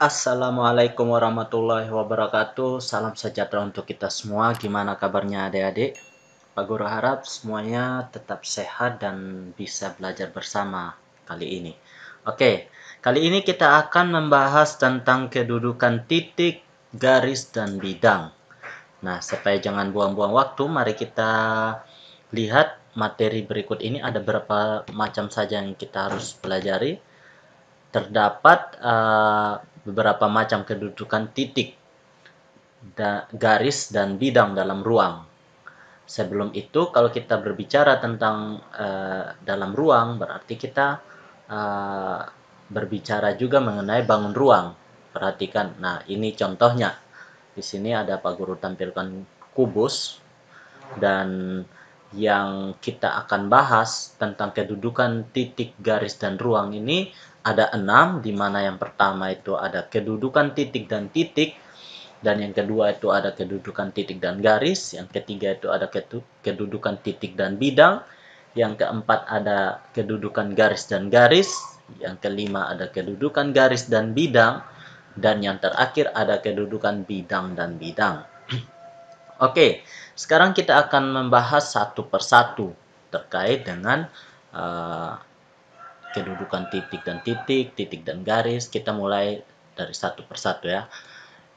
Assalamualaikum warahmatullahi wabarakatuh. Salam sejahtera untuk kita semua. Gimana kabarnya adik-adik? Pak Guru harap semuanya tetap sehat dan bisa belajar bersama kali ini. Oke, kali ini kita akan membahas tentang kedudukan titik, garis, dan bidang. Nah, supaya jangan buang-buang waktu, mari kita lihat materi berikut ini. Ada berapa macam saja yang kita harus pelajari. Terdapat beberapa macam kedudukan titik, garis, dan bidang dalam ruang. Sebelum itu, kalau kita berbicara tentang dalam ruang, berarti kita berbicara juga mengenai bangun ruang. Perhatikan, nah ini contohnya. Di sini ada Pak Guru tampilkan kubus, dan yang kita akan bahas tentang kedudukan titik, garis, dan ruang ini ada 6, di mana yang pertama itu ada kedudukan titik dan titik, dan yang kedua itu ada kedudukan titik dan garis, yang ketiga itu ada kedudukan titik dan bidang, yang keempat ada kedudukan garis dan garis, yang kelima ada kedudukan garis dan bidang, dan yang terakhir ada kedudukan bidang dan bidang. Oke, sekarang kita akan membahas satu persatu terkait dengan kedudukan titik dan titik, titik dan garis. Kita mulai dari satu persatu ya.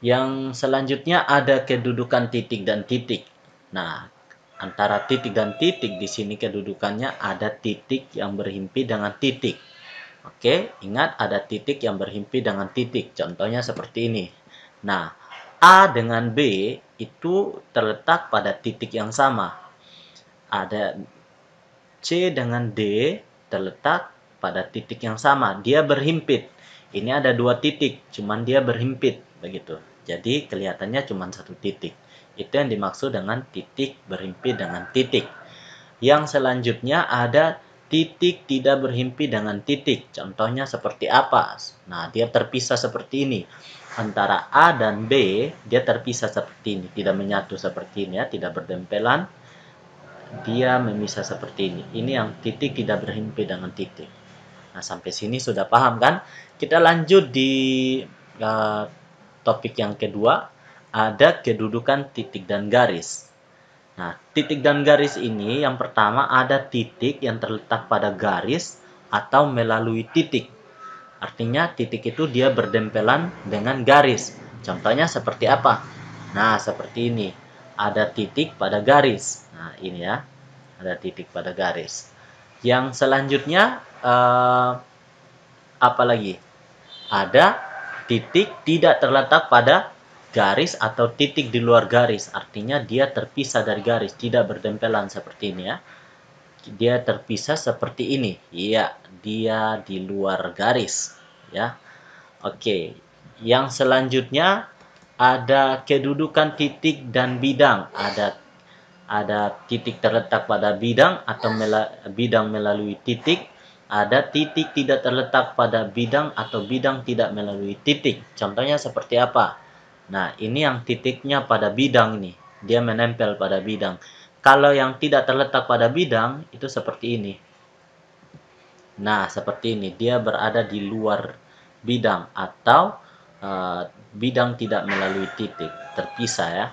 Yang selanjutnya ada kedudukan titik dan titik. Nah, antara titik dan titik di sini kedudukannya ada titik yang berhimpi dengan titik. Oke, ingat ada titik yang berhimpi dengan titik. Contohnya seperti ini. Nah, A dengan B itu terletak pada titik yang sama. Ada C dengan D terletak pada titik yang sama. Dia berhimpit. Ini ada dua titik, cuman dia berhimpit begitu. Jadi kelihatannya cuma satu titik. Itu yang dimaksud dengan titik berhimpit dengan titik. Yang selanjutnya ada titik tidak berhimpi dengan titik. Contohnya seperti apa? Nah, dia terpisah seperti ini. Antara A dan B, dia terpisah seperti ini. Tidak menyatu seperti ini ya, tidak berdempelan. Dia memisah seperti ini. Ini yang titik tidak berhimpi dengan titik. Nah, sampai sini sudah paham kan? Kita lanjut di topik yang kedua. Ada kedudukan titik dan garis. Nah, titik dan garis ini yang pertama ada titik yang terletak pada garis atau melalui titik. Artinya titik itu dia berdempelan dengan garis. Contohnya seperti apa? Nah, seperti ini. Ada titik pada garis. Nah, ini ya. Ada titik pada garis. Yang selanjutnya apa lagi? Ada titik tidak terletak pada garis atau titik di luar garis. Artinya dia terpisah dari garis, tidak berdempelan seperti ini ya. Dia terpisah seperti ini. Iya, dia di luar garis ya. Oke. Yang selanjutnya ada kedudukan titik dan bidang. Ada titik terletak pada bidang atau bidang melalui titik. Ada titik tidak terletak pada bidang atau bidang tidak melalui titik. Contohnya seperti apa? Nah, ini yang titiknya pada bidang ini. Dia menempel pada bidang. Kalau yang tidak terletak pada bidang, itu seperti ini. Nah, seperti ini. Dia berada di luar bidang atau bidang tidak melalui titik. Terpisah ya.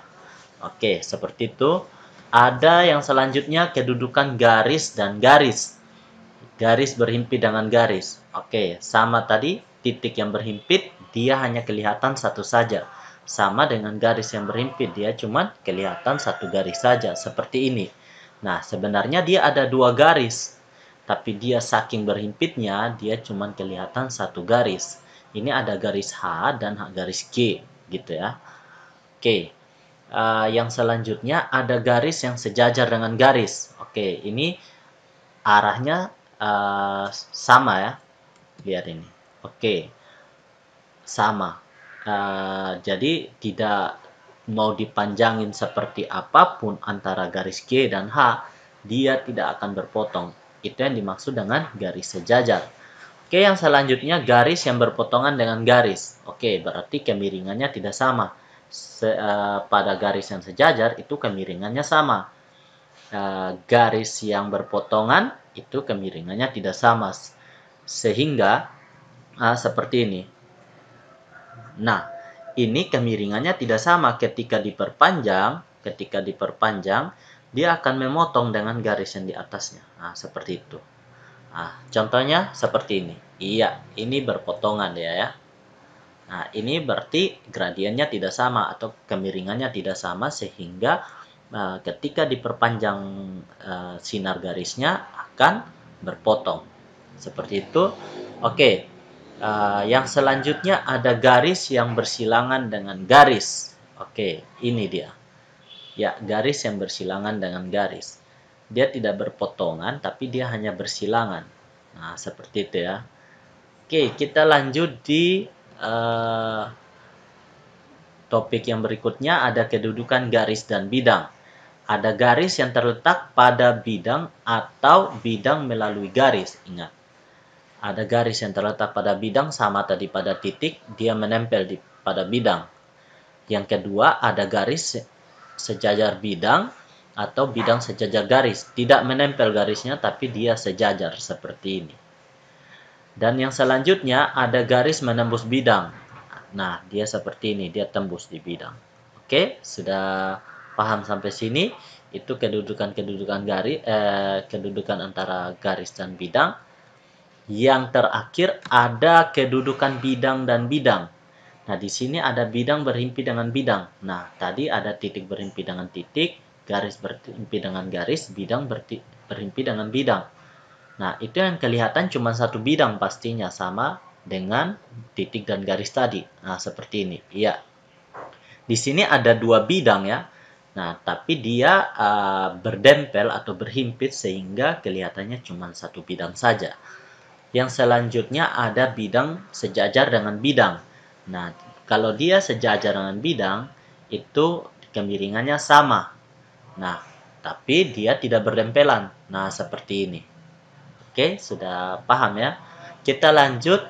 Oke, seperti itu. Ada yang selanjutnya kedudukan garis dan garis. Garis berhimpit dengan garis. Oke, sama tadi titik yang berhimpit dia hanya kelihatan satu saja. Sama dengan garis yang berhimpit dia cuma kelihatan satu garis saja seperti ini. Nah, sebenarnya dia ada dua garis. Tapi dia saking berhimpitnya dia cuma kelihatan satu garis. Ini ada garis H dan garis G gitu ya. Oke. Yang selanjutnya ada garis yang sejajar dengan garis. Oke, ini arahnya sama ya. Lihat ini. Oke, sama. Jadi tidak mau dipanjangin seperti apapun antara garis G dan H, dia tidak akan berpotong. Itu yang dimaksud dengan garis sejajar. Oke, yang selanjutnya garis yang berpotongan dengan garis. Oke, berarti kemiringannya tidak sama. Pada garis yang sejajar itu kemiringannya sama. Garis yang berpotongan itu kemiringannya tidak sama. Sehingga seperti ini. Nah, ini kemiringannya tidak sama ketika diperpanjang. Ketika diperpanjang, dia akan memotong dengan garis yang di atasnya. Nah, seperti itu. Nah, contohnya seperti ini. Iya, ini berpotongan ya. Nah, ini berarti gradiennya tidak sama atau kemiringannya tidak sama sehingga ketika diperpanjang sinar garisnya akan berpotong. Seperti itu. Oke. Yang selanjutnya ada garis yang bersilangan dengan garis. Oke, ini dia. Ya, garis yang bersilangan dengan garis. Dia tidak berpotongan, tapi dia hanya bersilangan. Nah, seperti itu ya. Oke, kita lanjut di topik yang berikutnya, ada kedudukan garis dan bidang. Ada garis yang terletak pada bidang atau bidang melalui garis. Ingat, ada garis yang terletak pada bidang sama tadi pada titik, dia menempel pada bidang. Yang kedua, ada garis sejajar bidang atau bidang sejajar garis. Tidak menempel garisnya, tapi dia sejajar seperti ini. Dan yang selanjutnya, ada garis menembus bidang. Nah, dia seperti ini, dia tembus di bidang. Oke, sudah paham sampai sini? Itu kedudukan garis, kedudukan antara garis dan bidang. Yang terakhir ada kedudukan bidang dan bidang. Nah, di sini ada bidang berhimpi dengan bidang. Nah, tadi ada titik berhimpi dengan titik, garis berhimpi dengan garis, bidang berhimpi dengan bidang. Nah, itu yang kelihatan cuma satu bidang pastinya, sama dengan titik dan garis tadi. Nah, seperti ini. Iya. Di sini ada dua bidang ya. Nah, tapi dia berdempel atau berhimpit sehingga kelihatannya cuma satu bidang saja. Yang selanjutnya ada bidang sejajar dengan bidang. Nah, kalau dia sejajar dengan bidang, itu kemiringannya sama. Nah, tapi dia tidak berdempelan. Nah, seperti ini. Oke, sudah paham ya? Kita lanjut.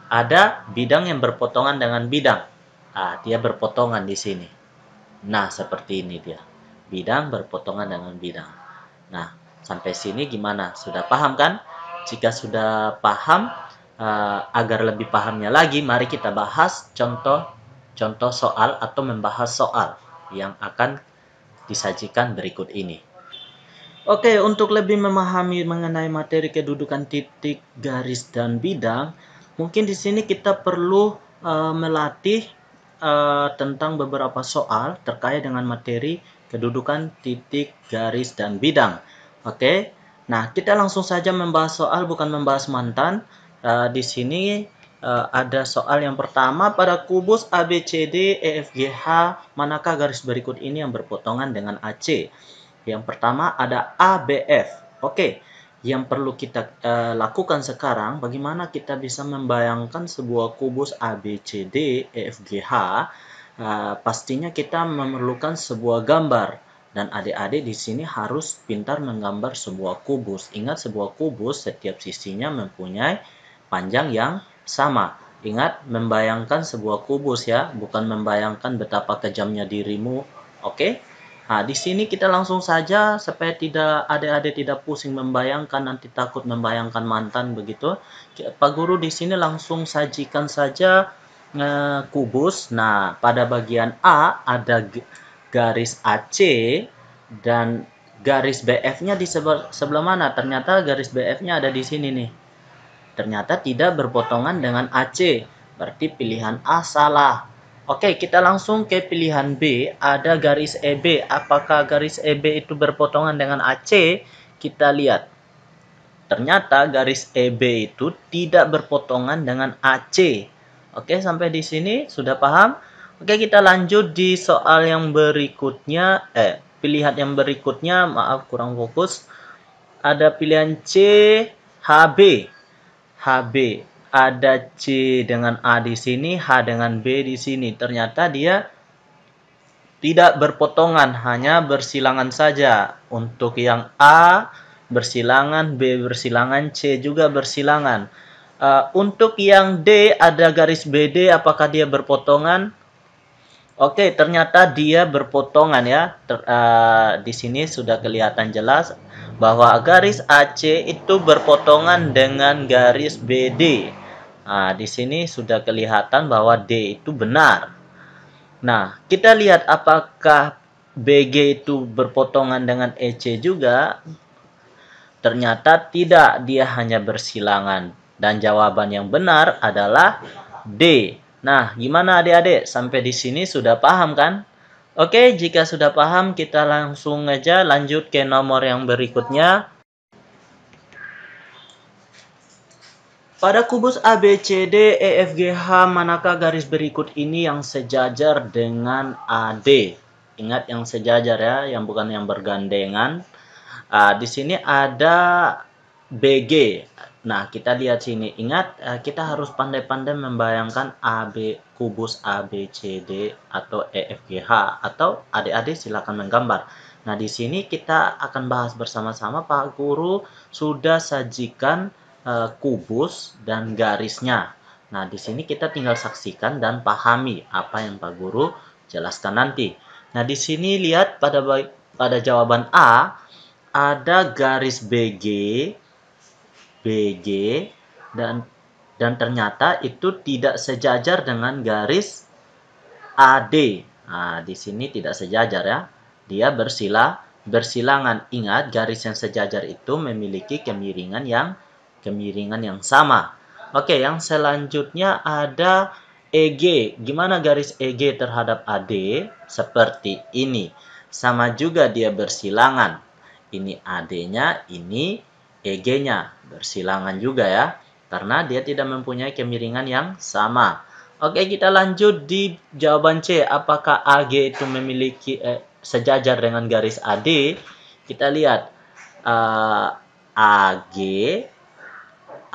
Ada bidang yang berpotongan dengan bidang. Ah, dia berpotongan di sini. Nah, seperti ini dia. Bidang berpotongan dengan bidang. Nah, sampai sini gimana? Sudah paham kan? Jika sudah paham, agar lebih pahamnya lagi, mari kita bahas contoh soal atau membahas soal yang akan disajikan berikut ini. Oke, untuk lebih memahami mengenai materi kedudukan titik, garis, dan bidang, mungkin di sini kita perlu melatih tentang beberapa soal terkait dengan materi kedudukan titik, garis, dan bidang. Oke, nah kita langsung saja membahas soal, bukan membahas mantan. Di sini ada soal yang pertama, pada kubus ABCD EFGH, manakah garis berikut ini yang berpotongan dengan AC? Yang pertama ada ABF. Oke, yang perlu kita lakukan sekarang, bagaimana kita bisa membayangkan sebuah kubus ABCD EFGH. Pastinya kita memerlukan sebuah gambar. Dan adik-adik di sini harus pintar menggambar sebuah kubus. Ingat, sebuah kubus setiap sisinya mempunyai panjang yang sama. Ingat, membayangkan sebuah kubus ya, bukan membayangkan betapa kejamnya dirimu. Oke? Nah, di sini kita langsung saja supaya tidak adik-adik tidak pusing membayangkan, nanti takut membayangkan mantan begitu. Pak Guru di sini langsung sajikan saja kubus. Nah, pada bagian A ada garis AC dan garis BF-nya di sebelah mana? Ternyata garis BF-nya ada di sini nih. Ternyata tidak berpotongan dengan AC. Berarti pilihan A salah. Oke, kita langsung ke pilihan B. Ada garis EB. Apakah garis EB itu berpotongan dengan AC? Kita lihat. Ternyata garis EB itu tidak berpotongan dengan AC. Oke, sampai di sini sudah paham? Oke, kita lanjut di soal yang berikutnya. Pilihan yang berikutnya, maaf kurang fokus. Ada pilihan C, HB. HB. Ada C dengan A di sini, H dengan B di sini. Ternyata dia tidak berpotongan, hanya bersilangan saja. Untuk yang A bersilangan, B bersilangan, C juga bersilangan. Untuk yang D ada garis BD, apakah dia berpotongan? Oke, ternyata dia berpotongan ya. Di sini sudah kelihatan jelas bahwa garis AC itu berpotongan dengan garis BD. Nah, di sini sudah kelihatan bahwa D itu benar. Nah, kita lihat apakah BG itu berpotongan dengan EC juga. Ternyata tidak, dia hanya bersilangan. Dan jawaban yang benar adalah D. Nah, gimana adik-adik? Sampai di sini sudah paham kan? Oke, jika sudah paham, kita langsung aja lanjut ke nomor yang berikutnya. Pada kubus ABCD, EFGH, manakah garis berikut ini yang sejajar dengan AD? Ingat yang sejajar ya, yang bukan yang bergandengan. Di sini ada BG. Nah, kita lihat sini. Ingat, kita harus pandai-pandai membayangkan kubus ABCD atau EFGH, atau adik-adik silakan menggambar. Nah, di sini kita akan bahas bersama-sama. Pak Guru sudah sajikan kubus dan garisnya. Nah, di sini kita tinggal saksikan dan pahami apa yang Pak Guru jelaskan nanti. Nah, di sini lihat pada jawaban A ada garis BG dan ternyata itu tidak sejajar dengan garis AD. Nah, di sini tidak sejajar ya. Dia bersilangan. Ingat, garis yang sejajar itu memiliki kemiringan yang sama. Oke, yang selanjutnya ada EG. Gimana garis EG terhadap AD? Seperti ini. Sama juga dia bersilangan. Ini AD-nya, ini EG-nya. Bersilangan juga ya. Karena dia tidak mempunyai kemiringan yang sama. Oke, kita lanjut di jawaban C. Apakah AG itu memiliki sejajar dengan garis AD? Kita lihat. AG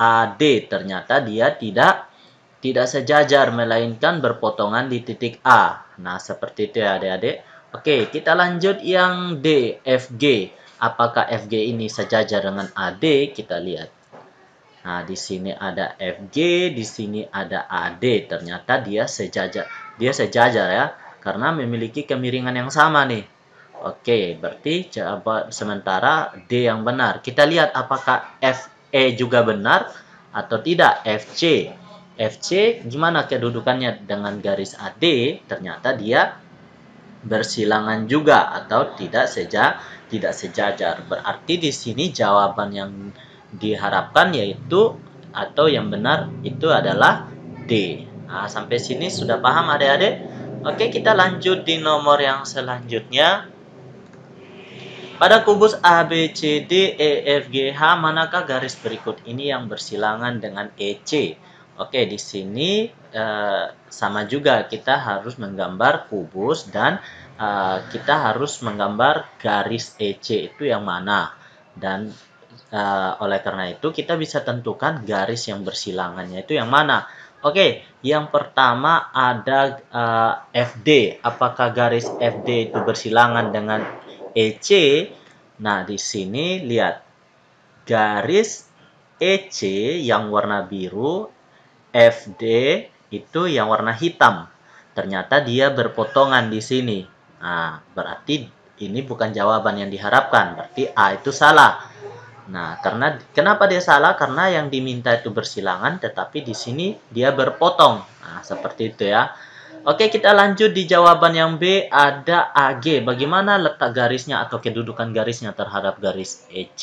AD ternyata dia tidak sejajar melainkan berpotongan di titik A. Nah, seperti itu ya adik-adik. Oke, kita lanjut yang D, FG. Apakah FG ini sejajar dengan AD? Kita lihat. Nah, di sini ada FG, di sini ada AD. Ternyata dia sejajar. Dia sejajar ya, karena memiliki kemiringan yang sama nih. Oke, berarti sementara D yang benar. Kita lihat apakah FE juga benar atau tidak. FC gimana kedudukannya dengan garis AD? Ternyata dia bersilangan juga atau tidak sejajar. Berarti di sini jawaban yang diharapkan yaitu atau yang benar itu adalah D. Nah, sampai sini sudah paham adik-adik? Oke, kita lanjut di nomor yang selanjutnya. Pada kubus ABCD, EFGH, manakah garis berikut ini yang bersilangan dengan EC? Oke, di sini sama juga kita harus menggambar kubus dan kita harus menggambar garis EC itu yang mana. Dan oleh karena itu kita bisa tentukan garis yang bersilangannya itu yang mana. Oke, yang pertama ada FD. Apakah garis FD itu bersilangan dengan EC? Nah, di sini lihat garis EC yang warna biru, FD itu yang warna hitam. Ternyata dia berpotongan di sini. Nah, berarti ini bukan jawaban yang diharapkan. Berarti A itu salah. Nah, kenapa dia salah? Karena yang diminta itu bersilangan, tetapi di sini dia berpotong. Nah, seperti itu ya. Oke, kita lanjut di jawaban yang B, ada AG. Bagaimana letak garisnya atau kedudukan garisnya terhadap garis EC?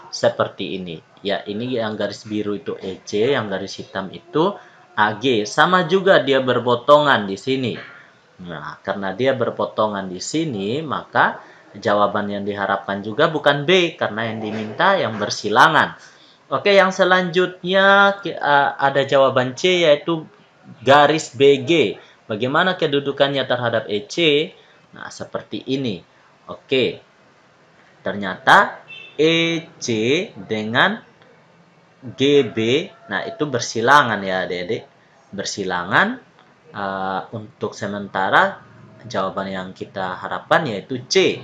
Seperti ini. Ya, ini yang garis biru itu EC, yang garis hitam itu AG. Sama juga dia berpotongan di sini. Nah, karena dia berpotongan di sini, maka jawaban yang diharapkan juga bukan B, karena yang diminta yang bersilangan. Oke, yang selanjutnya ada jawaban C, yaitu garis BG. Bagaimana kedudukannya terhadap EC? Nah, seperti ini. Oke. Ternyata EC dengan GB, nah itu bersilangan ya adik-adik. Bersilangan. Untuk sementara jawaban yang kita harapkan yaitu C.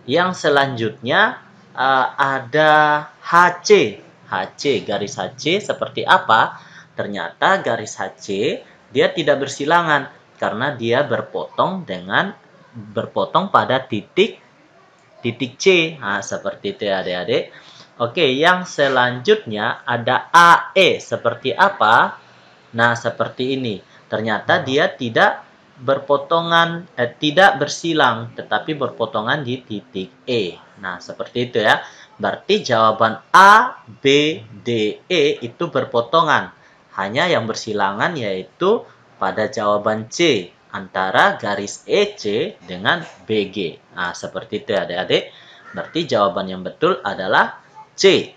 Yang selanjutnya ada HC. HC, garis HC seperti apa? Ternyata garis HC dia tidak bersilangan karena dia berpotong pada titik C. Nah, seperti itu ya adik-adik. Oke, yang selanjutnya ada AE. Seperti apa? Nah, seperti ini. Ternyata dia tidak tidak bersilang, tetapi berpotongan di titik E. Nah, seperti itu ya. Berarti jawaban A, B, D, E itu berpotongan. Hanya yang bersilangan yaitu pada jawaban C antara garis EC dengan BG. Nah, seperti itu ya adik-adik. Berarti jawaban yang betul adalah C.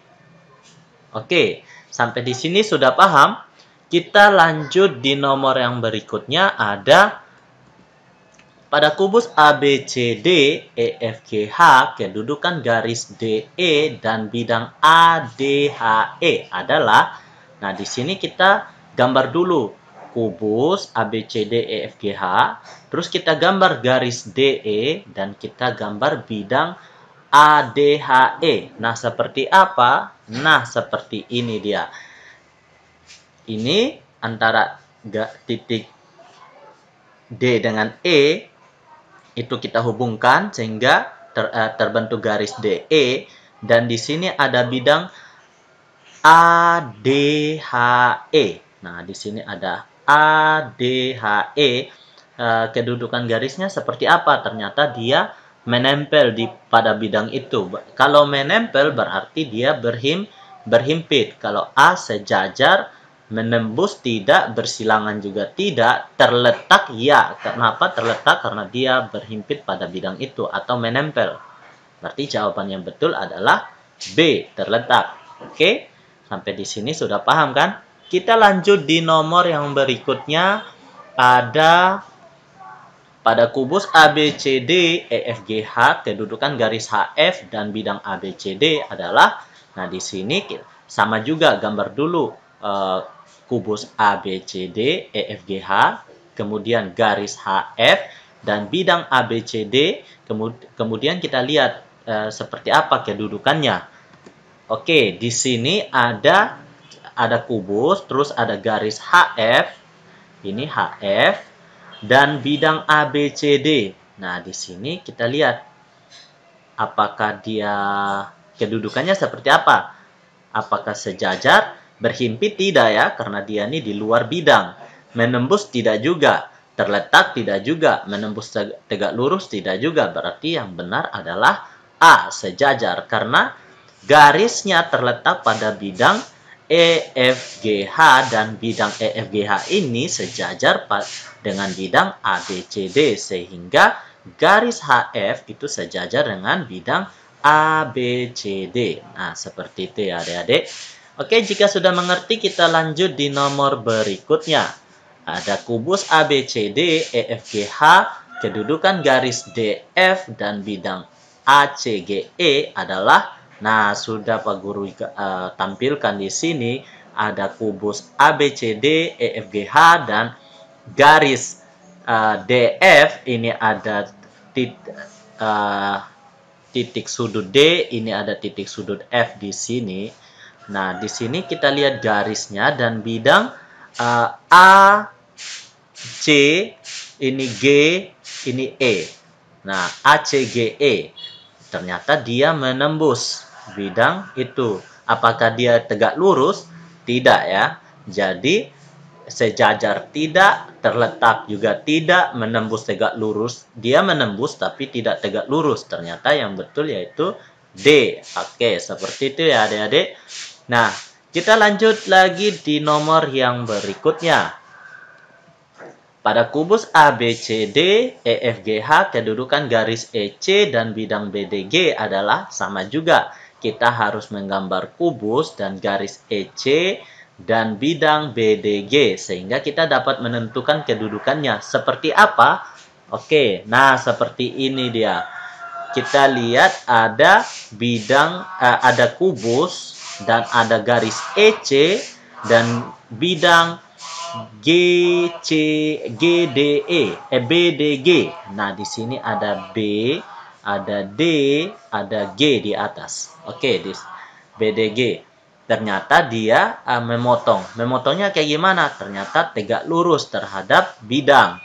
Oke, sampai di sini sudah paham? Kita lanjut di nomor yang berikutnya ada pada kubus ABCD, EFGH, kedudukan garis DE dan bidang ADHE adalah, nah di sini kita gambar dulu kubus ABCD, EFGH, terus kita gambar garis DE dan kita gambar bidang ADHE. Nah, seperti apa? Nah, seperti ini dia. Ini antara titik D dengan E itu kita hubungkan sehingga terbentuk garis DE, dan di sini ada bidang ADHE. Nah, di sini ada ADHE. Kedudukan garisnya seperti apa? Ternyata dia menempel pada bidang itu. Kalau menempel berarti dia berhimpit. Kalau A sejajar, menembus tidak, bersilangan juga tidak, terletak ya. Kenapa terletak? Karena dia berhimpit pada bidang itu atau menempel. Berarti jawaban yang betul adalah B, terletak. Oke, sampai di sini sudah paham kan? Kita lanjut di nomor yang berikutnya. Ada pada kubus ABCD, EFGH, kedudukan garis HF dan bidang ABCD adalah, nah di sini sama juga gambar dulu kubus ABCD, EFGH, kemudian garis HF dan bidang ABCD, kemudian kita lihat seperti apa kedudukannya. Oke, di sini ada kubus, terus ada garis HF, ini HF, dan bidang ABCD. Nah, di sini kita lihat apakah dia kedudukannya seperti apa. Apakah sejajar? Berhimpit tidak ya, karena dia ini di luar bidang. Menembus tidak juga. Terletak tidak juga. Menembus tegak lurus tidak juga. Berarti yang benar adalah A, sejajar. Karena garisnya terletak pada bidang EFGH dan bidang EFGH ini sejajar dengan bidang ABCD. Sehingga garis HF itu sejajar dengan bidang ABCD. Nah, seperti itu ya adik-adik. Oke, jika sudah mengerti kita lanjut di nomor berikutnya. Ada kubus ABCD, EFGH, kedudukan garis DF dan bidang ACGE adalah, nah sudah Pak Guru tampilkan di sini, ada kubus ABCD, EFGH dan garis DF, ini ada titik sudut D, ini ada titik sudut F di sini. Nah, di sini kita lihat garisnya dan bidang A, C, ini G, ini E. Nah, ACGE. Ternyata dia menembus bidang itu. Apakah dia tegak lurus? Tidak ya. Jadi, sejajar tidak, terletak juga tidak, menembus tegak lurus. Dia menembus tapi tidak tegak lurus. Ternyata yang betul yaitu D. Oke, seperti itu ya adik-adik. Nah, kita lanjut lagi di nomor yang berikutnya. Pada kubus ABCD, EFGH, kedudukan garis EC dan bidang BDG adalah sama juga. Kita harus menggambar kubus dan garis EC dan bidang BDG sehingga kita dapat menentukan kedudukannya. Seperti apa? Oke, nah seperti ini dia. Kita lihat ada ada kubus dan ada garis EC dan bidang BDG. Nah, di sini ada B, ada D, ada G di atas. Oke, di BDG. Ternyata dia memotong. Memotongnya kayak gimana? Ternyata tegak lurus terhadap bidang.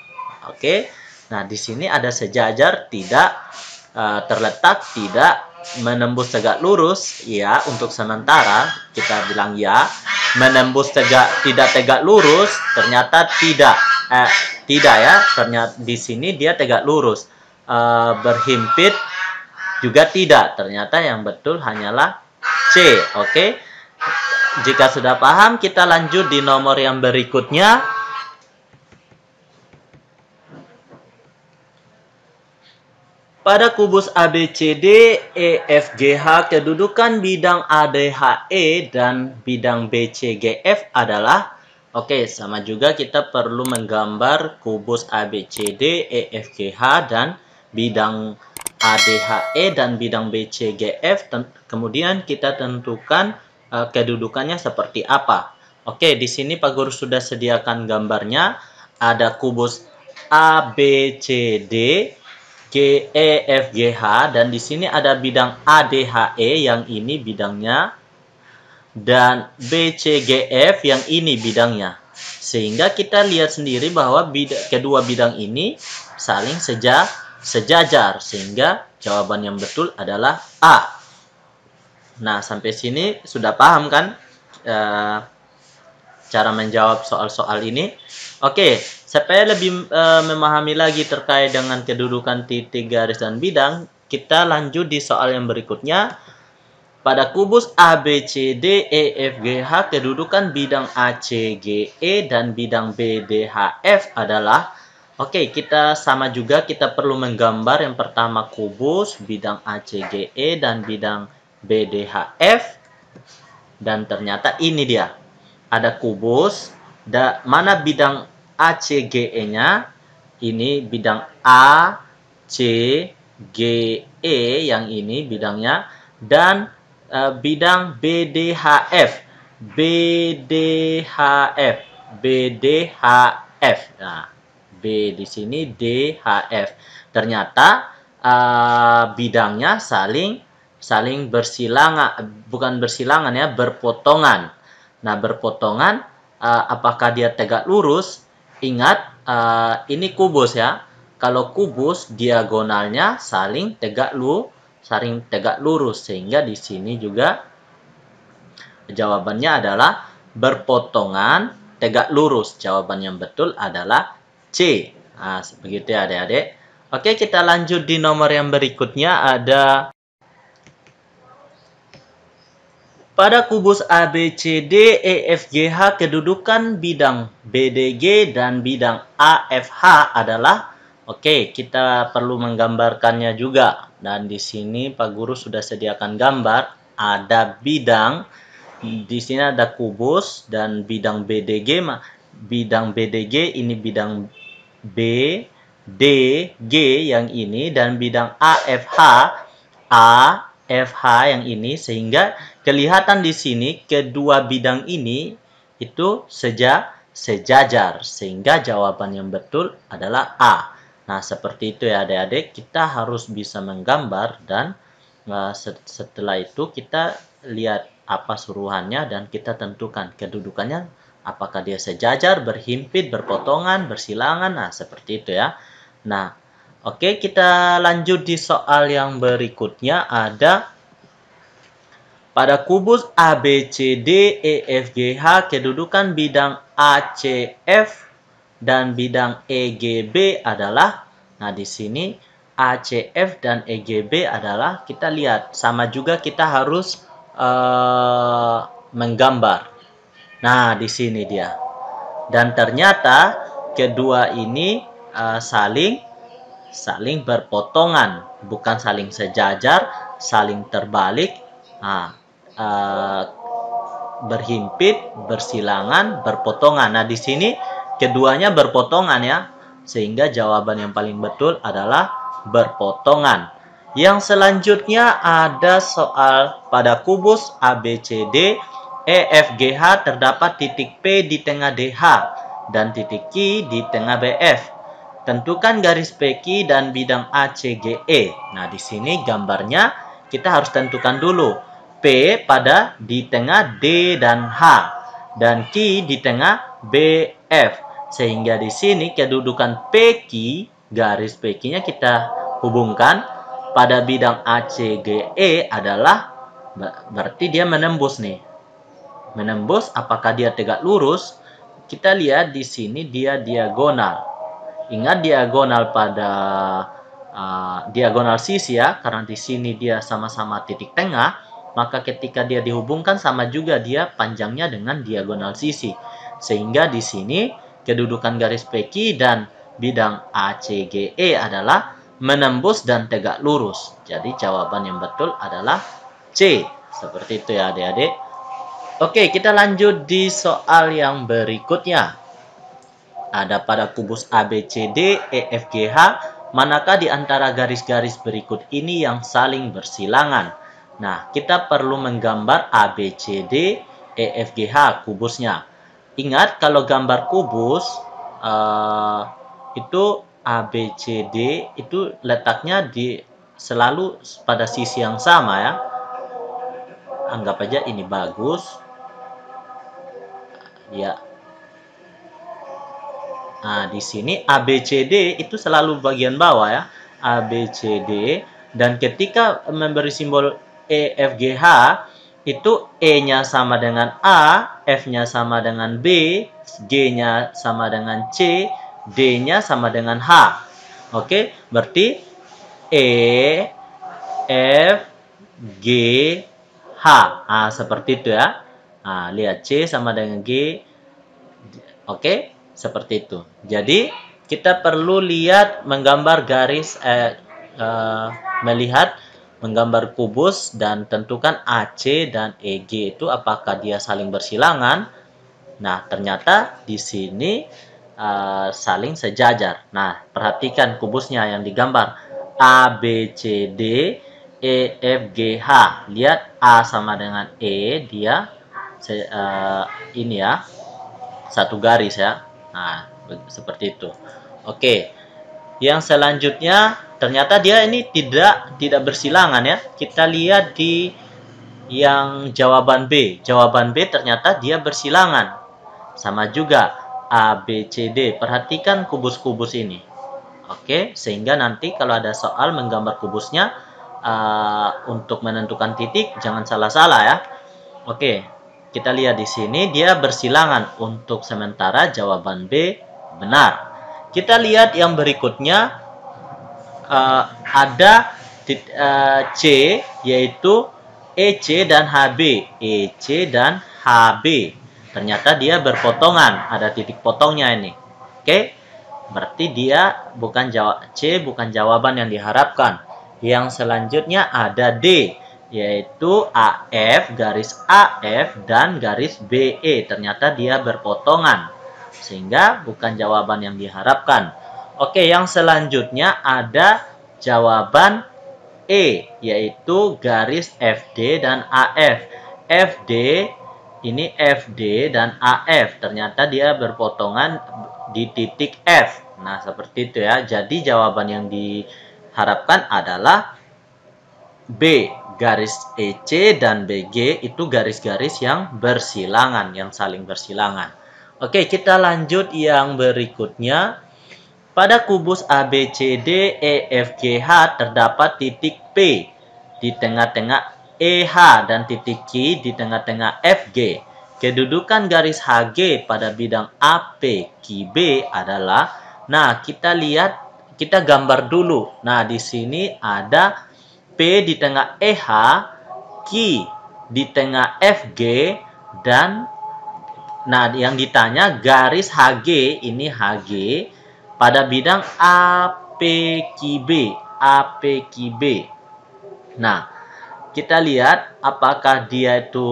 Oke. Nah, di sini ada sejajar tidak, terletak tidak menembus tegak lurus, ya, untuk sementara kita bilang ya. Menembus tidak tegak lurus, ternyata tidak ya, ternyata di sini dia tegak lurus. Berhimpit juga tidak, ternyata yang betul hanyalah C. Oke. Jika sudah paham, kita lanjut di nomor yang berikutnya. Pada kubus ABCD, EFGH, kedudukan bidang ADHE dan bidang BCGF adalah, oke, sama juga kita perlu menggambar kubus ABCD, EFGH, dan bidang ADHE dan bidang BCGF. Kemudian kita tentukan kedudukannya seperti apa. Oke, di sini Pak Guru sudah sediakan gambarnya. Ada kubus ABCD, GEFGH, dan di sini ada bidang ADHE yang ini bidangnya, dan BCGF yang ini bidangnya. Sehingga kita lihat sendiri bahwa kedua bidang ini saling sejajar, sehingga jawaban yang betul adalah A. Nah, sampai sini sudah paham kan cara menjawab soal-soal ini? Oke, supaya lebih memahami lagi terkait dengan kedudukan titik, garis, dan bidang, kita lanjut di soal yang berikutnya. Pada kubus ABCD, EFGH, kedudukan bidang ACGE dan bidang BDHF adalah, oke, kita sama juga, kita perlu menggambar yang pertama kubus, bidang ACGE, dan bidang BDHF. Dan ternyata ini dia. Ada kubus, mana bidang ACGE-nya, ini bidang ACGE yang ini bidangnya, dan bidang BDHF. Nah, B di sini DHF. Ternyata bidangnya saling bersilangan, bukan bersilangan ya, berpotongan. Nah, berpotongan, apakah dia tegak lurus? Ingat, ini kubus ya. Kalau kubus, diagonalnya saling tegak lurus. Sehingga di sini juga jawabannya adalah berpotongan tegak lurus. Jawaban yang betul adalah C. Nah, begitu ya adik-adik. Oke, kita lanjut di nomor yang berikutnya. Ada pada kubus ABCD, EFGH, kedudukan bidang BDG dan bidang AFH adalah, oke, kita perlu menggambarkannya juga. Dan di sini Pak Guru sudah sediakan gambar. Ada bidang, di sini ada kubus, dan bidang BDG, bidang BDG ini bidang B, D, G yang ini, dan bidang AFH, yang ini, sehingga kelihatan di sini kedua bidang ini itu sejajar, sehingga jawaban yang betul adalah A. Nah, seperti itu ya adik-adik, kita harus bisa menggambar, dan setelah itu kita lihat apa suruhannya dan kita tentukan kedudukannya, apakah dia sejajar, berhimpit, berpotongan, bersilangan. Nah, seperti itu ya. Nah, oke, kita lanjut di soal yang berikutnya. Ada pada kubus ABCD, EFGH, kedudukan bidang ACF dan bidang EGB adalah, nah di sini ACF dan EGB adalah, kita lihat sama juga, kita harus menggambar. Nah, di sini dia. Dan ternyata kedua ini saling berpotongan, bukan saling sejajar, saling terbalik. Nah, berhimpit, bersilangan, berpotongan. Nah, di sini keduanya berpotongan ya, sehingga jawaban yang paling betul adalah berpotongan. Yang selanjutnya ada soal pada kubus ABCD, EFGH, terdapat titik P di tengah DH dan titik Q di tengah BF. Tentukan garis PQ dan bidang ACGE. Nah, di sini gambarnya kita harus tentukan dulu. P di tengah D dan H, dan Q di tengah BF. Sehingga di sini kedudukan PQ, garis PQ-nya kita hubungkan. pada bidang ACGE adalah berarti dia menembus nih. Menembus, apakah dia tegak lurus? Kita lihat di sini dia diagonal. Ingat diagonal pada diagonal sisi ya, karena di sini dia sama-sama titik tengah, maka ketika dia dihubungkan sama juga dia panjangnya dengan diagonal sisi. Sehingga di sini kedudukan garis PQ dan bidang ACGE adalah menembus dan tegak lurus. Jadi jawaban yang betul adalah C. Seperti itu ya adik-adik. Oke, kita lanjut di soal yang berikutnya. Ada pada kubus ABCD, EFGH, manakah di antara garis-garis berikut ini yang saling bersilangan? Nah, kita perlu menggambar ABCD, EFGH kubusnya. Ingat, kalau gambar kubus, itu ABCD itu letaknya selalu pada sisi yang sama ya. Anggap aja ini bagus. Ya. Nah, di sini ABCD itu selalu bagian bawah ya. ABCD, dan ketika memberi simbol EFGH itu E-nya sama dengan A, F-nya sama dengan B, G-nya sama dengan C, D-nya sama dengan H. Oke, berarti E, F, G, H. Nah, seperti itu ya. Nah, lihat C sama dengan G. Oke, seperti itu. Jadi, kita perlu lihat menggambar garis, melihat menggambar kubus dan tentukan AC dan EG itu apakah dia saling bersilangan. Nah, ternyata di sini saling sejajar. Nah, perhatikan kubusnya yang digambar. ABCD, EFGH. Lihat A sama dengan E, dia ini ya, satu garis ya. Nah, seperti itu. Oke. Yang selanjutnya ternyata dia ini tidak bersilangan ya. Kita lihat di yang jawaban B. Jawaban B ternyata dia bersilangan. Sama juga A, B, C, D. Perhatikan kubus-kubus ini. Oke, sehingga nanti kalau ada soal menggambar kubusnya untuk menentukan titik jangan salah-salah ya. Oke, kita lihat di sini dia bersilangan. Untuk sementara jawaban B benar. Kita lihat yang berikutnya ada C yaitu EC dan HB. EC dan HB. Ternyata dia berpotongan, ada titik potongnya ini. Oke. Berarti dia bukan C bukan jawaban yang diharapkan. Yang selanjutnya ada D, yaitu AF, garis AF dan garis BE. Ternyata dia berpotongan, sehingga bukan jawaban yang diharapkan. Oke, yang selanjutnya ada jawaban E, yaitu garis FD dan AF. FD, ini FD dan AF. Ternyata dia berpotongan di titik F. Nah, seperti itu ya. Jadi, jawaban yang diharapkan adalah B, garis EC dan BG itu garis-garis yang bersilangan, yang saling bersilangan. Oke, kita lanjut yang berikutnya. Pada kubus ABCD, EFGH terdapat titik P di tengah-tengah EH dan titik Q di tengah-tengah FG. Kedudukan garis HG pada bidang APQB adalah, nah kita lihat, kita gambar dulu. Nah di sini ada P di tengah EH, Q di tengah FG, dan nah yang ditanya garis HG, ini HG pada bidang APQB. APQB. Nah, kita lihat apakah dia itu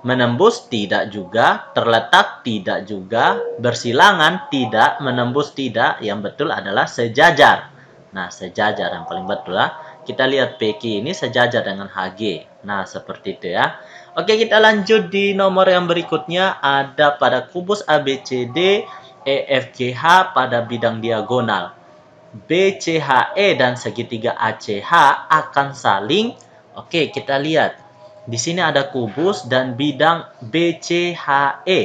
menembus, tidak juga, terletak, tidak juga, bersilangan, tidak, menembus, tidak. Yang betul adalah sejajar. Nah, sejajar yang paling betul lah. Kita lihat PQ ini sejajar dengan HG. Nah, seperti itu ya. Oke, kita lanjut di nomor yang berikutnya. Ada pada kubus ABCD, EFGH pada bidang diagonal. BCHE dan segitiga ACH akan saling. Oke, kita lihat. Di sini ada kubus dan bidang BCHE.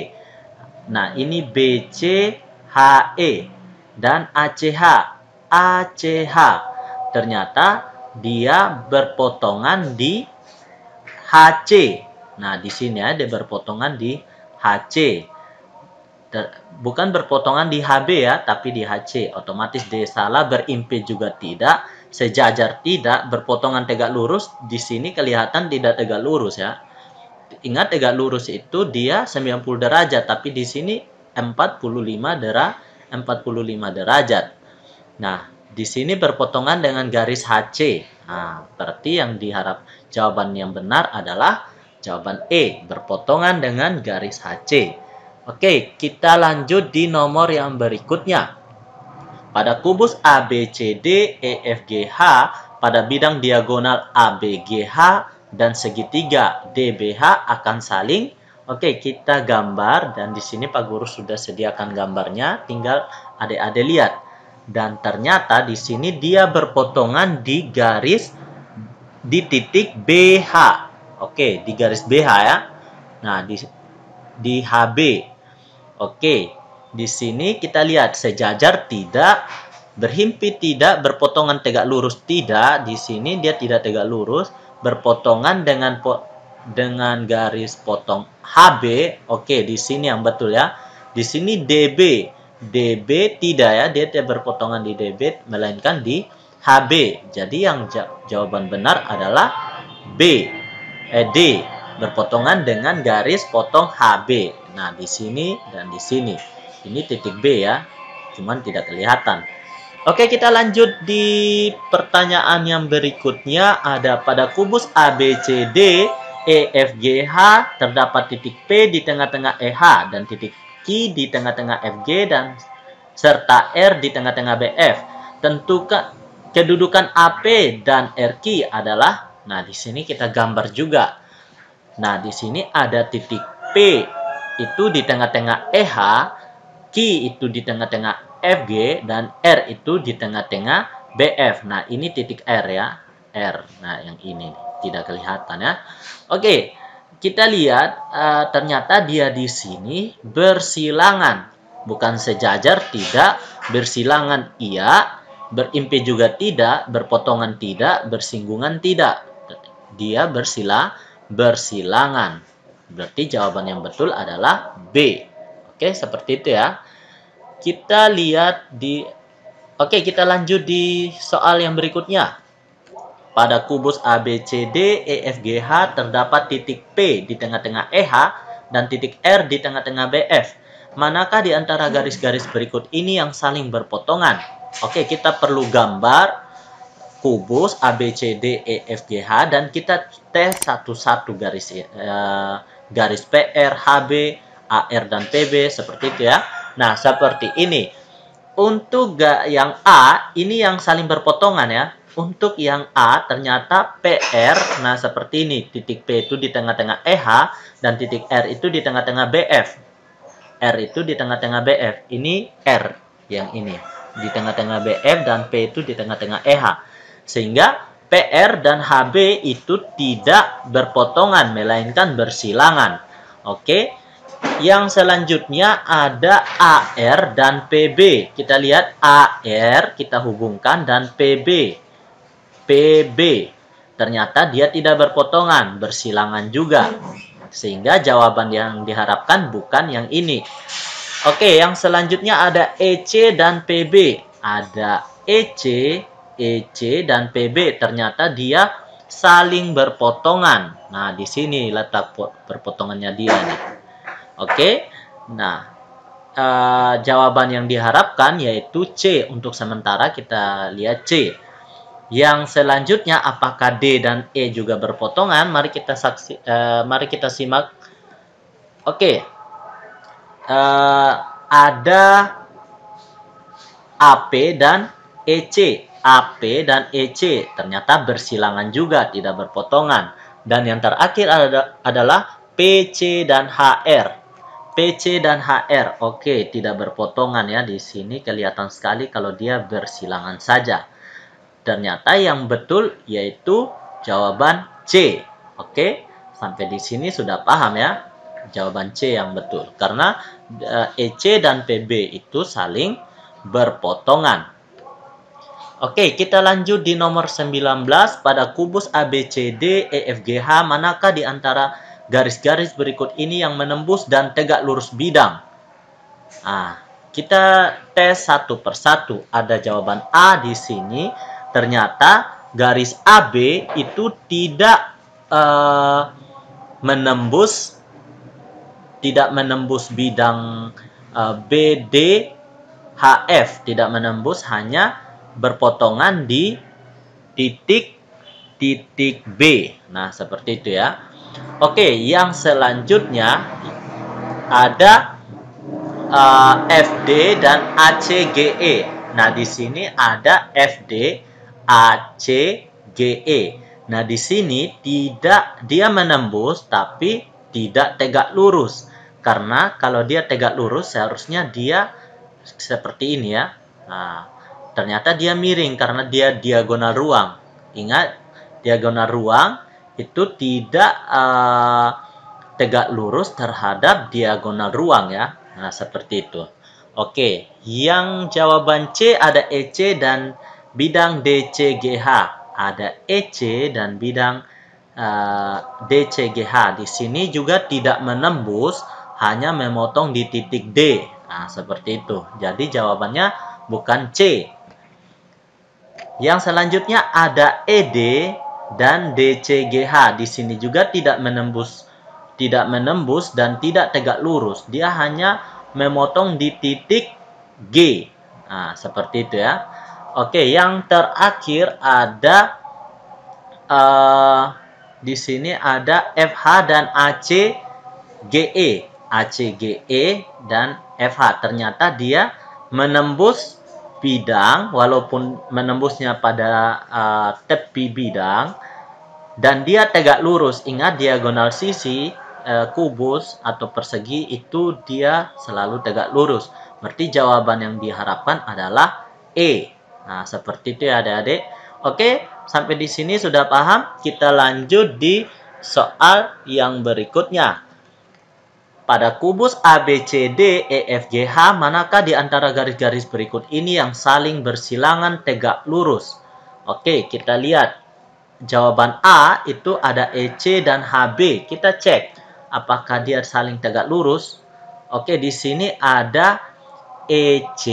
Nah, ini BCHE dan ACH. ACH. Ternyata dia berpotongan di HC. Nah, di sini ya, dia berpotongan di HC. Bukan berpotongan di HB ya, tapi di HC. Otomatis dia salah, berimpit juga tidak, sejajar tidak, berpotongan tegak lurus. Di sini kelihatan tidak tegak lurus ya. Ingat, tegak lurus itu dia 90 derajat, tapi di sini 45 derajat. Nah, di sini berpotongan dengan garis HC. Nah, berarti yang diharap jawaban yang benar adalah jawaban E, berpotongan dengan garis HC. Oke, kita lanjut di nomor yang berikutnya. Pada kubus ABCD EFGH pada bidang diagonal ABGH dan segitiga DBH akan saling. Oke, kita gambar dan di sini Pak Guru sudah sediakan gambarnya, tinggal adik-adik lihat. Dan ternyata di sini dia berpotongan di garis di titik BH. Oke, di garis BH ya. Nah, di HB. Oke, di sini kita lihat sejajar tidak, berhimpit tidak, berpotongan tegak lurus tidak. Di sini dia tidak tegak lurus, berpotongan dengan garis potong HB. Oke, di sini yang betul ya. Di sini DB. DB tidak ya, dia tidak berpotongan di DB, melainkan di HB. Jadi yang jawaban benar adalah D, berpotongan dengan garis potong HB. Nah, di sini dan di sini. Ini titik B ya, cuman tidak kelihatan. Oke, kita lanjut di pertanyaan yang berikutnya. Ada pada kubus ABCD EFGH terdapat titik P di tengah-tengah EH dan titik Q di tengah-tengah FG dan serta R di tengah-tengah BF. Tentukan kedudukan AP dan RQ adalah. Nah, di sini kita gambar juga. Nah, di sini ada titik P itu di tengah-tengah EH, Q itu di tengah-tengah FG, dan R itu di tengah-tengah BF. Nah, ini titik R ya. R. Nah, yang ini tidak kelihatan ya. Oke, kita lihat ternyata dia di sini bersilangan. Bukan sejajar tidak, bersilangan iya, berimpit juga tidak, berpotongan tidak, bersinggungan tidak. Dia bersilangan. Berarti jawaban yang betul adalah B. Oke, seperti itu ya. Kita lihat Oke, kita lanjut di soal yang berikutnya. Pada kubus ABCD EFGH terdapat titik P di tengah-tengah EH dan titik R di tengah-tengah BF. Manakah di antara garis-garis berikut ini yang saling berpotongan? Oke, kita perlu gambar kubus ABCD EFGH dan kita tes satu-satu garis PR, HB, AR dan PB seperti itu ya. Nah, seperti ini. Untuk yang A, ini yang saling berpotongan ya. Untuk yang A ternyata PR, nah seperti ini. Titik P itu di tengah-tengah EH dan titik R itu di tengah-tengah BF. R itu di tengah-tengah BF. Ini R yang ini. Di tengah-tengah BF dan P itu di tengah-tengah EH. Sehingga PR dan HB itu tidak berpotongan, melainkan bersilangan. Oke. Yang selanjutnya ada AR dan PB. Kita lihat AR kita hubungkan dan PB. PB. Ternyata dia tidak berpotongan, bersilangan juga. Sehingga jawaban yang diharapkan bukan yang ini. Oke, yang selanjutnya ada EC dan PB. Ada EC dan PB. Ternyata dia saling berpotongan. Nah, di sini letak berpotongannya dia nih. Oke, nah jawaban yang diharapkan yaitu C. Untuk sementara kita lihat C. Yang selanjutnya apakah D dan E juga berpotongan? Mari kita simak. Oke, ada AP dan EC. AP dan EC ternyata bersilangan juga, tidak berpotongan. Dan yang terakhir adalah PC dan HR. PC dan HR, oke, tidak berpotongan ya. Di sini kelihatan sekali kalau dia bersilangan saja. Ternyata yang betul yaitu jawaban C. Oke, sampai di sini sudah paham ya. Jawaban C yang betul. Karena EC dan PB itu saling berpotongan. Oke, kita lanjut di nomor 19. Pada kubus ABCD, EFGH, manakah di antara garis-garis berikut ini yang menembus dan tegak lurus bidang? Nah, kita tes satu persatu. Ada jawaban A di sini. Ternyata garis AB itu tidak menembus bidang BD HF, tidak menembus, hanya berpotongan di titik B. Nah, seperti itu ya. Oke, yang selanjutnya ada FD dan ACGE. Nah, di sini ada FD, ACGE. Nah, di sini tidak, dia menembus tapi tidak tegak lurus. Karena kalau dia tegak lurus seharusnya dia seperti ini ya. Nah, ternyata dia miring karena dia diagonal ruang. Ingat, diagonal ruang itu tidak tegak lurus terhadap diagonal ruang ya. Nah, seperti itu. Oke, yang jawaban C ada EC dan bidang DCGH. Ada EC dan bidang DCGH. Di sini juga tidak menembus, hanya memotong di titik D. Nah, seperti itu. Jadi jawabannya bukan C. Yang selanjutnya ada ED dan DCGH. Di sini juga tidak menembus dan tidak tegak lurus. Dia hanya memotong di titik G. Nah, seperti itu ya. Oke, yang terakhir ada di sini ada FH dan ACGE. ACGE dan FH. Ternyata dia menembus bidang, walaupun menembusnya pada tepi bidang, dan dia tegak lurus. Ingat, diagonal sisi kubus atau persegi itu dia selalu tegak lurus. Berarti jawaban yang diharapkan adalah E. Nah, seperti itu ya adik-adik. Oke, sampai di sini sudah paham? Kita lanjut di soal yang berikutnya. Pada kubus ABCD, EFGH, manakah di antara garis-garis berikut ini yang saling bersilangan tegak lurus? Oke, kita lihat. Jawaban A itu ada EC dan HB. Kita cek apakah dia saling tegak lurus. Oke, di sini ada EC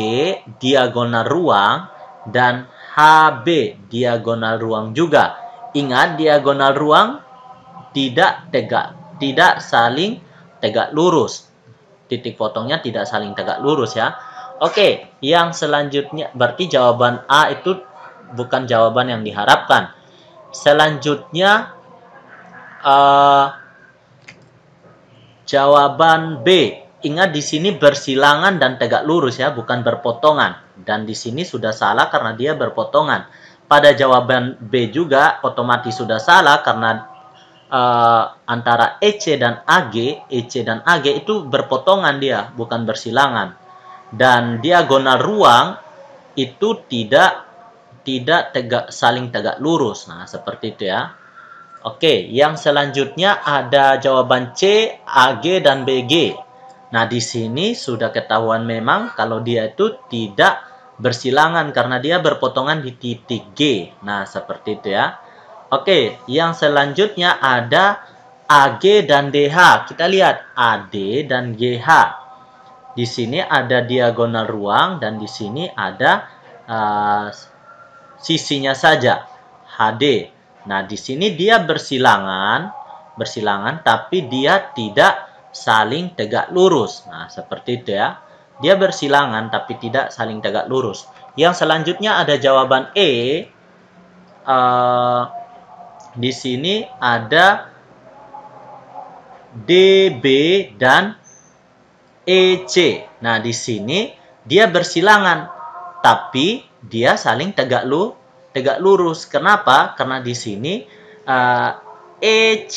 diagonal ruang dan HB diagonal ruang juga. Ingat, diagonal ruang tidak saling tegak lurus. Titik potongnya tidak saling tegak lurus ya. Oke, yang selanjutnya berarti jawaban A itu bukan jawaban yang diharapkan. Selanjutnya jawaban B. Ingat, di sini bersilangan dan tegak lurus ya, bukan berpotongan. Dan di sini sudah salah karena dia berpotongan. Pada jawaban B juga otomatis sudah salah karena antara EC dan AG itu berpotongan dia, bukan bersilangan. Dan diagonal ruang itu tidak saling tegak lurus. Nah, seperti itu ya. Oke, yang selanjutnya ada jawaban C, AG dan BG. Nah, di sini sudah ketahuan memang kalau dia itu tidak bersilangan karena dia berpotongan di titik G. Nah, seperti itu ya. Oke, yang selanjutnya ada AG dan DH. Kita lihat AD dan GH. Di sini ada diagonal ruang dan di sini ada sisinya saja, HD. Nah, di sini dia bersilangan tapi dia tidak saling tegak lurus. Nah, seperti itu ya. Dia bersilangan tapi tidak saling tegak lurus. Yang selanjutnya ada jawaban E. Di sini ada DB dan EC. Nah, di sini dia bersilangan tapi dia saling tegak lurus. Kenapa? Karena di sini EC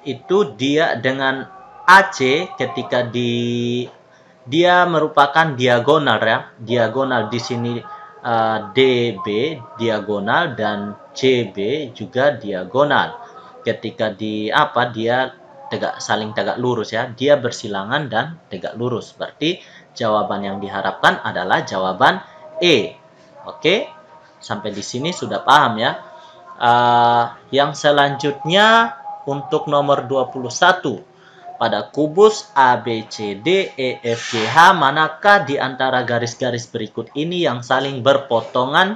itu dia dengan AC ketika dia merupakan diagonal ya. Diagonal di sini DB diagonal dan CB juga diagonal. Ketika dia saling tegak lurus ya. Dia bersilangan dan tegak lurus. Berarti jawaban yang diharapkan adalah jawaban E. Oke. Sampai di sini sudah paham ya. Yang selanjutnya untuk nomor 21. Pada kubus ABCD EFGH, manakah di antara garis-garis berikut ini yang saling berpotongan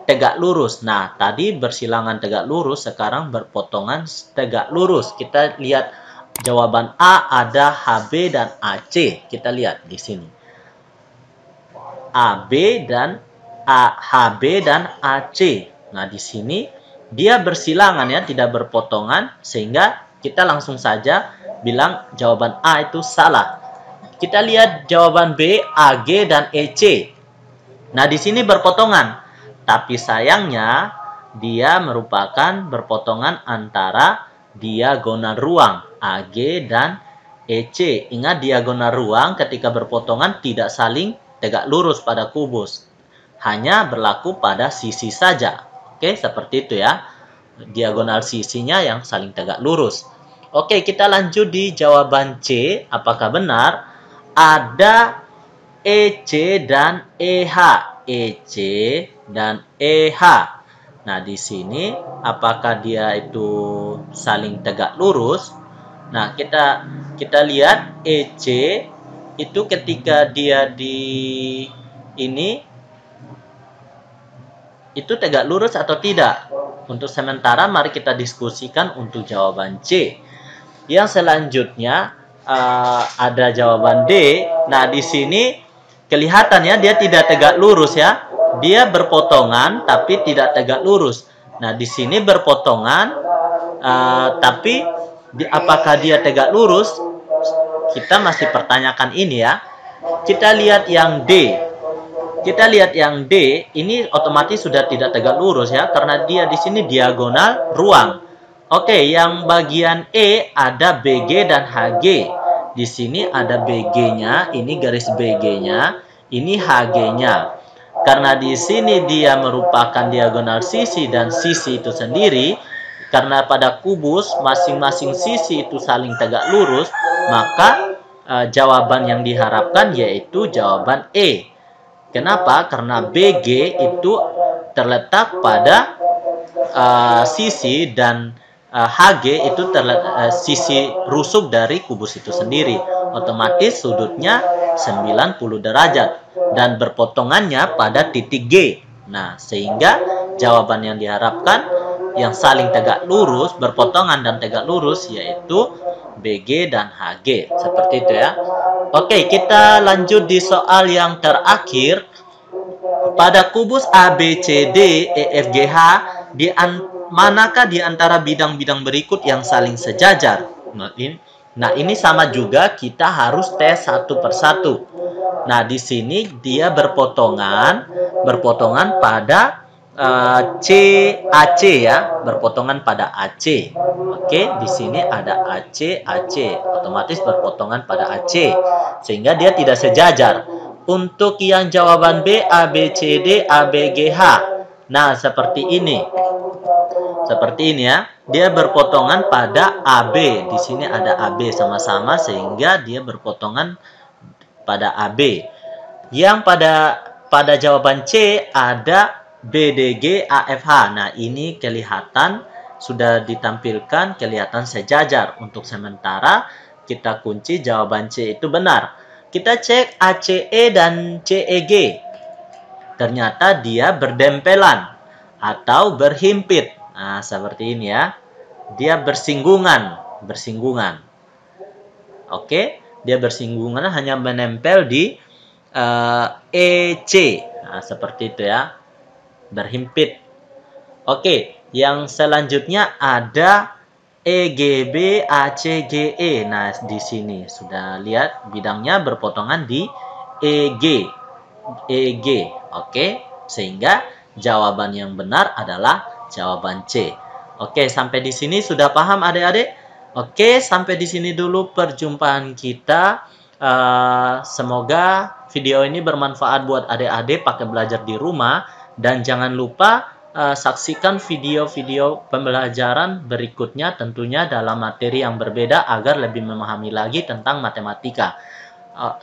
tegak lurus? Nah, tadi bersilangan tegak lurus, sekarang berpotongan tegak lurus. Kita lihat jawaban A ada HB dan AC. Kita lihat di sini. HB dan AC. Nah, di sini dia bersilangan ya, tidak berpotongan, sehingga kita langsung saja bilang jawaban A itu salah. Kita lihat jawaban B, AG dan EC. Nah, di sini berpotongan. Tapi sayangnya dia merupakan berpotongan antara diagonal ruang AG dan EC. Ingat, diagonal ruang ketika berpotongan tidak saling tegak lurus pada kubus. Hanya berlaku pada sisi saja. Oke, seperti itu ya. Diagonal sisinya yang saling tegak lurus. Oke, kita lanjut di jawaban C. Apakah benar? Ada EC dan EH. EC dan EH. Nah, di sini apakah dia itu saling tegak lurus? Nah, kita lihat EC itu ketika dia di ini itu tegak lurus atau tidak? Untuk sementara mari kita diskusikan untuk jawaban C. Yang selanjutnya ada jawaban D. Nah, di sini kelihatannya dia tidak tegak lurus ya. Dia berpotongan tapi tidak tegak lurus. Nah, di sini berpotongan tapi apakah dia tegak lurus? Kita masih pertanyakan ini ya. Kita lihat yang D. Ini otomatis sudah tidak tegak lurus ya, karena dia di sini diagonal ruang. Oke, yang bagian E ada BG dan HG. Di sini ada BG-nya, ini garis BG-nya, ini HG-nya. Karena di sini dia merupakan diagonal sisi dan sisi itu sendiri, karena pada kubus masing-masing sisi itu saling tegak lurus, maka jawaban yang diharapkan yaitu jawaban E. Kenapa? Karena BG itu terletak pada sisi dan HG itu sisi rusuk dari kubus itu sendiri. Otomatis sudutnya 90 derajat dan berpotongannya pada titik G. Nah, sehingga jawaban yang diharapkan yang saling tegak lurus, berpotongan dan tegak lurus yaitu BG dan HG. Seperti itu ya. Oke, kita lanjut di soal yang terakhir. Pada kubus ABCD EFGH manakah di antara bidang-bidang berikut yang saling sejajar? Nah, ini sama juga, kita harus tes satu persatu. Nah, di sini dia berpotongan pada AC ya, berpotongan pada AC. Oke, di sini ada AC, otomatis berpotongan pada AC, sehingga dia tidak sejajar. Untuk yang jawaban B, ABCD, ABGH. Nah, seperti ini. Seperti ini ya. Dia berpotongan pada AB. Di sini ada AB sama-sama sehingga dia berpotongan pada AB. Yang pada jawaban C ada BDG, AFH. Nah, ini kelihatan sudah ditampilkan kelihatan sejajar. Untuk sementara kita kunci jawaban C itu benar. Kita cek ACE dan CEG. Ternyata dia berdempelan atau berhimpit. Nah, seperti ini ya. Dia bersinggungan. Oke, dia bersinggungan hanya menempel di EC. Nah, seperti itu ya. Berhimpit. Oke, yang selanjutnya ada EGB, ACGE. Nah, di sini sudah lihat bidangnya berpotongan di EG. Oke, sehingga jawaban yang benar adalah jawaban C. Oke, sampai di sini sudah paham adik-adik? Oke, sampai di sini dulu perjumpaan kita. Semoga video ini bermanfaat buat adik-adik pakai belajar di rumah. Dan jangan lupa saksikan video-video pembelajaran berikutnya tentunya dalam materi yang berbeda agar lebih memahami lagi tentang matematika.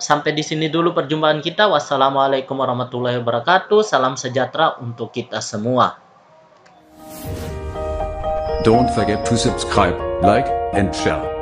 Sampai di sini dulu perjumpaan kita. Wassalamualaikum warahmatullahi wabarakatuh. Salam sejahtera untuk kita semua. Don't forget to subscribe, like, and share.